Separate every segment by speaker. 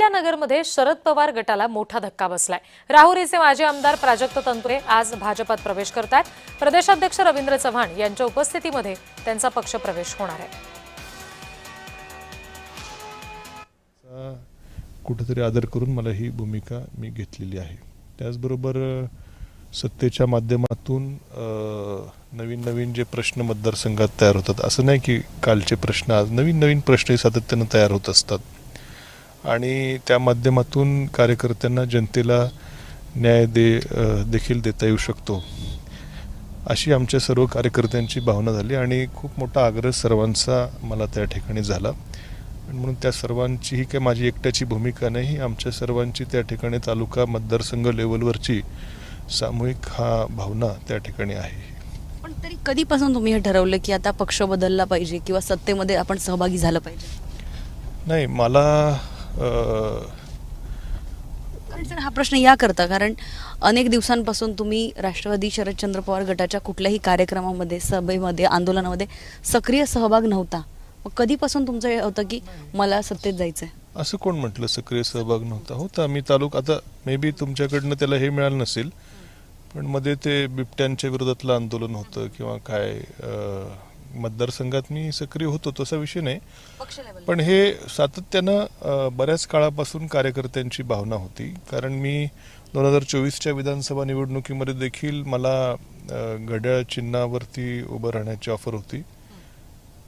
Speaker 1: अहिल्यानगरमध्ये शरद पवार गटाला मोठा धक्का बसलाय। राहुरीचे माजी आमदार प्राजक्त तनपुरे आज भाजपात प्रवेश करतात। प्रदेशाध्यक्ष रवींद्र चव्हाण यांच्या उपस्थितीमध्ये त्यांचा पक्ष प्रवेश होणार आहे।
Speaker 2: कुठेतरी आदर करून मला ही भूमिका मी घेतलेली आहे। त्याचबरोबर सत्तेच्या माध्यमातून नवीन नवीन जे प्रश्न मतदारसंघात तयार होतात, असं नाही की कालचे प्रश्न, आज नवीन नवीन प्रश्न सातत्याने तयार होत असतात आणि त्या माध्यमातून कार्यकर्त्यांना जनतेला न्याय देखील देता येऊ शकतो, अशी आमच्या सर्व कार्यकर्त्यांची भावना झाली आणि खूप मोठा आग्रह सर्वांचा मला त्या ठिकाणी झाला। म्हणून त्या सर्वांची ही काही माझी एकट्याची भूमिका नाही, आमच्या सर्वांची त्या ठिकाणी तालुका मतदारसंघ लेवलवरची सामूहिक भावना त्या ठिकाणी आहे।
Speaker 3: पण तरी कधीपासून तुम्ही हे ठरवलं की आता पक्ष बदलला पाहिजे किंवा सत्तेमध्ये आपण सहभागी झालं पाहिजे?
Speaker 2: नाही, मला
Speaker 3: सर हा प्रश्न या करता कारण अनेक दिवसांपासून तुम्ही राष्ट्रवादी शरदचंद्र पवार गटाच्या कुठल्याही कार्यक्रमामध्ये, सभेमध्ये, आंदोलनामध्ये सक्रिय सहभाग नव्हता। मग कधीपासून तुमचं हे होतं की मला सत्तेत जायचंय?
Speaker 2: असं कोण म्हटलं सक्रिय सहभाग नव्हता? होता मी तालुका, आता मे बी तुमच्याकडनं त्याला हे मिळालं नसेल, पण मध्ये ते बिबट्यांच्या विरोधातलं आंदोलन होतं किंवा काय, मतदारसंघात मी सक्रिय होतो, तसा विषय नाही। पण हे सातत्यानं बऱ्याच काळापासून कार्यकर्त्यांची भावना होती, कारण मी 2024च्या विधानसभा निवडणुकीमध्ये देखील मला घड्याळ चिन्हावरती उभं राहण्याची ऑफर होती।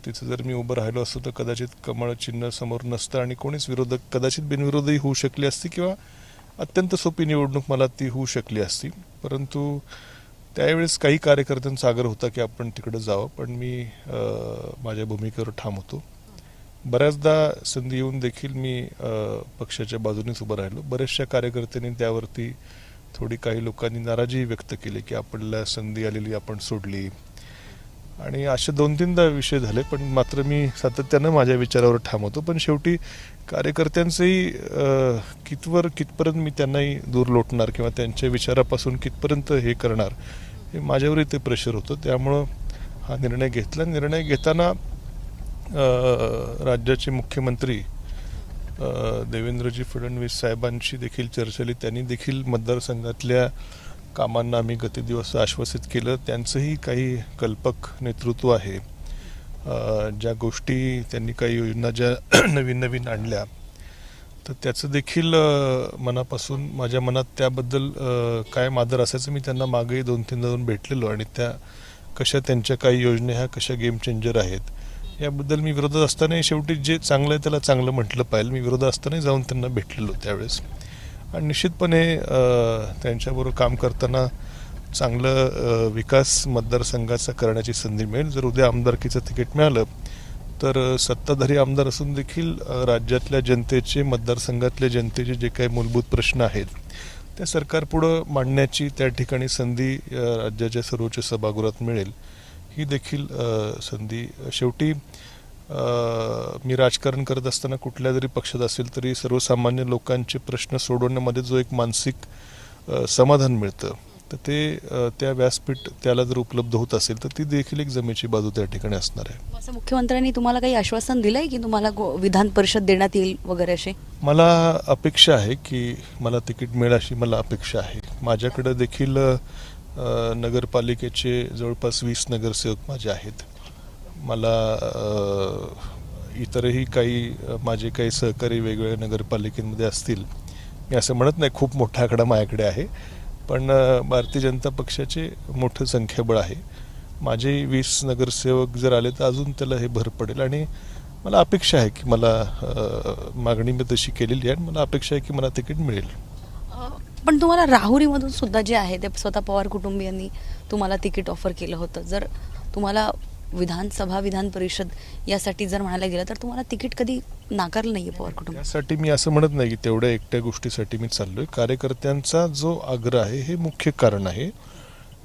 Speaker 2: तिथं जर मी उभं राहिलो असतो तर कदाचित कमळ चिन्ह समोर नसतं आणि कोणीच विरोधक, कदाचित बिनविरोधही होऊ शकली असती किंवा अत्यंत सोपी निवडणूक मला ती होऊ शकली असती। परंतु त्यावेळेस काही कार्यकर्त्यांचा आग्रह होता की आपण तिकडे जावं, पण मी माझ्या भूमिकेवर ठाम होतो। बऱ्याचदा संधी येऊन देखील मी पक्षाच्या बाजूनेच उभं राहिलो। बऱ्याचशा कार्यकर्त्यांनी त्यावरती थोडी, काही लोकांनी नाराजी व्यक्त केली की आपल्याला संधी आलेली आपण सोडली, आणि असे 2-3दा विषय झाले, पण मात्र मी सातत्यानं माझ्या विचारावर ठाम होतो। पण शेवटी कार्यकर्त्यांचंही कितपर्यंत मी त्यांनाही दूर लोटणार किंवा त्यांच्या विचारापासून कितपर्यंत हे करणार, हे माझ्यावरही ते प्रेशर होतं। त्यामुळं हा निर्णय घेतला। निर्णय घेताना राज्याचे मुख्यमंत्री देवेंद्रजी फडणवीस साहेबांशी देखील चर्चा झाली। त्यांनी देखील मतदारसंघातल्या कामांना आम्ही गती देऊ असं आश्वासित केलं। त्यांचंही काही कल्पक नेतृत्व आहे। ज्या गोष्टी त्यांनी, काही योजना ज्या नवीन नवीन आणल्या, तर त्याचं देखील मनापासून माझ्या मनात त्याबद्दल कायम आदर असायचं। मी त्यांना मागेही 2-3दा जाऊन भेटलेलो आणि त्या कशा, त्यांच्या काही योजना ह्या कशा गेम चेंजर आहेत याबद्दल मी विरोधात असतानाही शेवटी जे चांगलं आहे त्याला चांगलं म्हटलं पाहिजे। मी विरोधात असतानाही जाऊन त्यांना भेटलेलो त्यावेळेस, आणि निश्चितपणे त्यांच्याबरोबर काम करताना चांगलं विकास मतदारसंघाचा करण्याची संधी मिळेल। जर उद्या आमदारकीचं तिकीट मिळालं तर सत्ताधारी आमदार असून देखील राज्यातल्या जनतेचे, मतदारसंघातल्या जनतेचे जे काही मूलभूत प्रश्न आहेत त्या सरकारपुढं मांडण्याची त्या ठिकाणी संधी राज्याच्या सर्वोच्च सभागृहात मिळेल। ही देखील संधी, शेवटी मी राजकारण करत असताना कुठल्या जरी पक्षात असेल तरी सर्वसामान्य लोकांचे प्रश्न सोडवण्यामध्ये जो एक मानसिक समाधान मिळतं, तर ते त्या व्यासपीठ त्याला जर उपलब्ध होत असेल तर ती देखील एक जमेची बाजू त्या ठिकाणी असणार आहे।
Speaker 3: असं मुख्यमंत्र्यांनी तुम्हाला काही आश्वासन दिलंय की तुम्हाला विधान परिषद देण्यात येईल वगैरे असे?
Speaker 2: मला अपेक्षा आहे की मला तिकीट मिळेल, अशी मला अपेक्षा आहे। माझ्याकडे देखील नगरपालिकेचे जवळपास 20 नगरसेवक माझे आहेत। मला इतरही काही माझे काही सहकारी वेगवेगळ्या नगरपालिकेमध्ये असतील। मी असं म्हणत नाही खूप मोठा आकडा माझ्याकडे आहे, पण भारतीय जनता पक्षाचे मोठं संख्याबळ आहे। माझे 20 नगरसेवक जर आले तर अजून त्याला हे भर पडेल, आणि मला अपेक्षा आहे की मला मागणी मी तशी केलेली आहे आणि मला अपेक्षा आहे की मला तिकीट मिळेल।
Speaker 3: पण तुम्हाला राहुरीमधून सुद्धा जे आहे ते स्वतः पवार कुटुंबियांनी तुम्हाला तिकीट ऑफर केलं होतं। जर तुम्हाला विधानसभा, विधान परिषद यासाठी जर म्हणायला गेलं तर तुम्हाला तिकीट कधी नाकारलं नाहीये पवार कुटुंब?
Speaker 2: त्यासाठी मी असं म्हणत नाही की तेवढ्या एकट्या गोष्टीसाठी मी चाललोय। कार्यकर्त्यांचा जो आग्रह आहे हे मुख्य कारण आहे।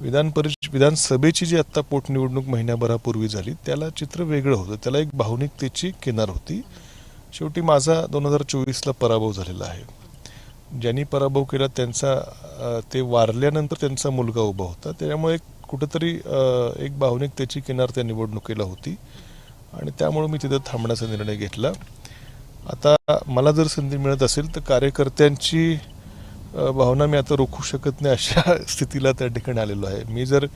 Speaker 2: विधानसभेची जी आत्ता पोटनिवडणूक महिन्याभरापूर्वी झाली त्याला चित्र वेगळं होतं, त्याला एक भावनिकतेची किनार होती। शेवटी माझा 2024ला पराभव झालेला आहे। ज्यांनी पराभव केला त्यांचा, ते वारल्यानंतर त्यांचा मुलगा उभा होता, त्यामुळे कुठेतरी एक भावनिकतेची किनार त्या निवडणुकीला होती आणि त्यामुळे मी तिथे थांबण्याचा निर्णय घेतला। आता मला जर संधी मिळत असेल तर कार्यकर्त्यांची भावना मी आता रोखू शकत नाही अशा स्थितीला त्या ठिकाणी आलेलो आहे. मी जर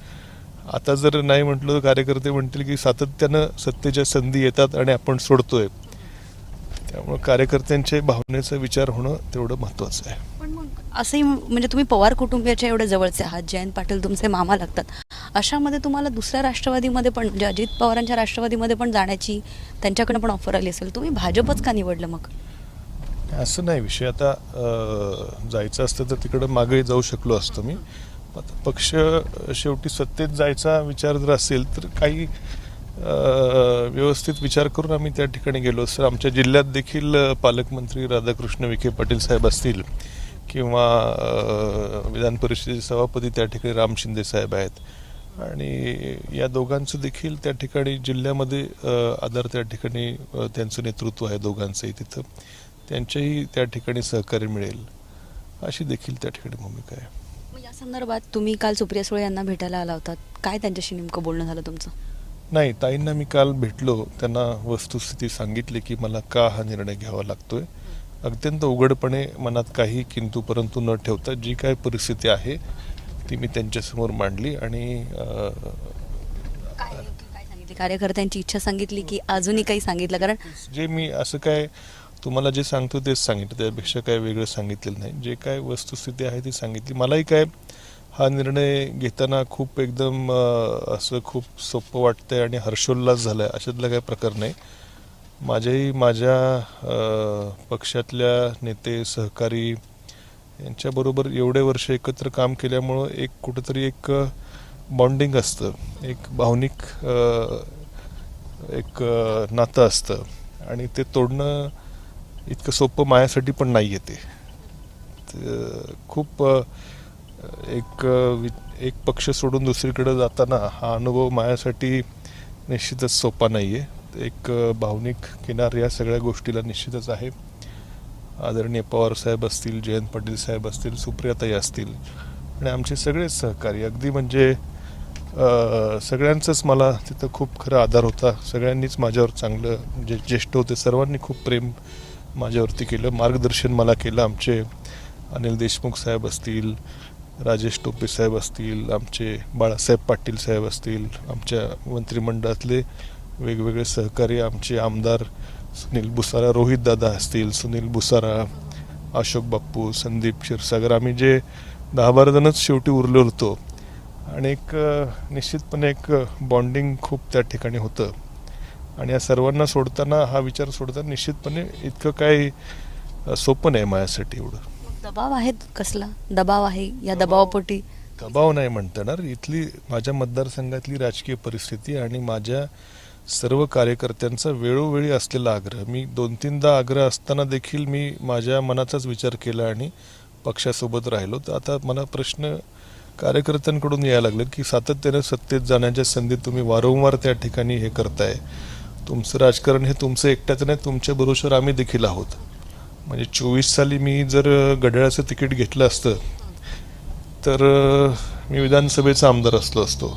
Speaker 2: आता जर नाही म्हटलं तर कार्यकर्ते म्हणतील की सातत्यानं सत्तेच्या संधी येतात आणि आपण सोडतोय. त्यामुळे कार्यकर्त्यांच्या भावनेचा विचार होणं तेवढं महत्त्वाचं आहे.
Speaker 3: पण मग असंही म्हणजे तुम्ही पवार कुटुंबियाच्या एवढे जवळचे आहात, जयंत पाटील तुमचे मामा लागतात, अशामध्ये तुम्हाला दुसऱ्या राष्ट्रवादीमध्ये पण म्हणजे अजित पवारांच्या राष्ट्रवादीमध्ये पण जाण्याची त्यांच्याकडनं पण ऑफर आली असेल, तुम्ही भाजपच का निवडलं मग?
Speaker 2: असं नाही विषय. आता जायचं असतं तर तिकडं मागे जाऊ शकलो असतो मी. आता पक्ष शेवटी सत्तेत जायचा विचार जर असेल तर काही व्यवस्थित विचार करून आम्ही त्या ठिकाणी गेलो असतो. आमच्या जिल्ह्यात देखील पालकमंत्री राधाकृष्ण विखे पाटील साहेब असतील किंवा विधान परिषदेचे सभापती त्या ठिकाणी राम शिंदे साहेब आहेत आणि या दोघांचं देखील त्या ठिकाणी जिल्ह्यामध्ये आधार त्या ठिकाणी त्यांचं नेतृत्व आहे दोघांचंही तिथं. त्यांच्याही त्या ठिकाणी सहकार्य मिळेल अशी देखील त्या ठिकाणी भूमिका आहे.
Speaker 3: मग या संदर्भात तुम्ही काल सुप्रिया सुळे यांना भेटायला आला होतात, काय त्यांच्याशी नेमकं बोलणं झालं तुमचं?
Speaker 2: नाही, ताईंना मी काल भेटलो, त्यांना वस्तुस्थिती सांगितली की मला का हा निर्णय घ्यावा लागतोय. अत्यंत उघडपणे मनात काही किंतु परंतु न ठेवता जी काय परिस्थिती आहे ती मी त्यांच्यासमोर मांडली आणि
Speaker 3: काय सांगितली? कार्यकर्त्यांची इच्छा सांगितली की अजूनही काही सांगितलं? कारण
Speaker 2: जे मी असं काय तुम्हाला जे सांगतो तेच सांगितलं, त्यापेक्षा काय वेगळं सांगितलेलं नाही. जे काय वस्तुस्थिती आहे ती सांगितली. मलाही काय हा निर्णय घेताना खूप एकदम असं खूप सोपं वाटतंय आणि हर्षोल्लास झालाय अशातला काही प्रकार नाही. माझ्या पक्षातल्या नेते सहकारी यांच्याबरोबर एवढे वर्ष एकत्र काम केल्यामुळं एक कुठंतरी एक बॉन्डिंग असतं, एक भावनिक एक नातं असतं आणि ते तोडणं इतकं सोपं माझ्यासाठी पण नाही आहे. ते खूप एक पक्ष सोडून दुसरीकडे जाताना हा अनुभव माझ्यासाठी निश्चितच सोपा नाही आहे. एक भावनिक किनार या सगळ्या गोष्टीला निश्चितच आहे. आदरणीय पवार साहेब असतील, जयंत पाटील साहेब असतील, सुप्रियाताई असतील आणि आमचे सगळेच सहकारी अगदी म्हणजे सगळ्यांचंच मला तिथं खूप खरं आधार होता. सगळ्यांनीच माझ्यावर चांगलं जे ज्येष्ठ होते सर्वांनी खूप प्रेम माझ्यावरती केलं, मार्गदर्शन मला केलं. आमचे अनिल देशमुख साहेब असतील, राजेश टोपे साहेब असतील, आमचे बाळासाहेब पाटील साहेब असतील, आमच्या मंत्रिमंडळातले वेगवेगळे सहकारी, आमचे आमदार सुनील बुसारा, रोहित दादा असतील, सुनील बुसारा, अशोक बाप्पू, संदीप क्षीरसागर, आम्ही जे 10-12 जणच शेवटी उरलो होतो आणि एक निश्चितपणे एक बॉन्डिंग खूप त्या ठिकाणी होतं. आणि या सर्वांना सोडताना हा विचार सोडताना निश्चितपणे इतकं काही सोपं नाही माझ्यासाठी. एवढं
Speaker 3: दबाव आहे, कसला दबाव आहे? या दबावापोटी
Speaker 2: दबाव नाही म्हणता येणार. इथली माझ्या मतदारसंघातली राजकीय परिस्थिती आणि माझ्या सर्व कार्यकर्त्यांचा वेळोवेळी असलेला आग्रह, मी 2-3दा आग्रह असताना देखील मी माझ्या मनाचाच विचार केला आणि पक्षासोबत राहिलो. तर आता मला प्रश्न कार्यकर्त्यांकडून यायला लागले की सातत्याने सत्तेत जाण्याच्या संधी तुम्ही वारंवार त्या ठिकाणी हे करताय. तुमचं राजकारण हे तुमचं एकट्याचं नाही, तुमच्या बरोबर आम्ही देखील आहोत. म्हणजे 24 साली मी जर घड्याळाचं तिकीट घेतलं असतं तर मी विधानसभेचा आमदार असलो असतो.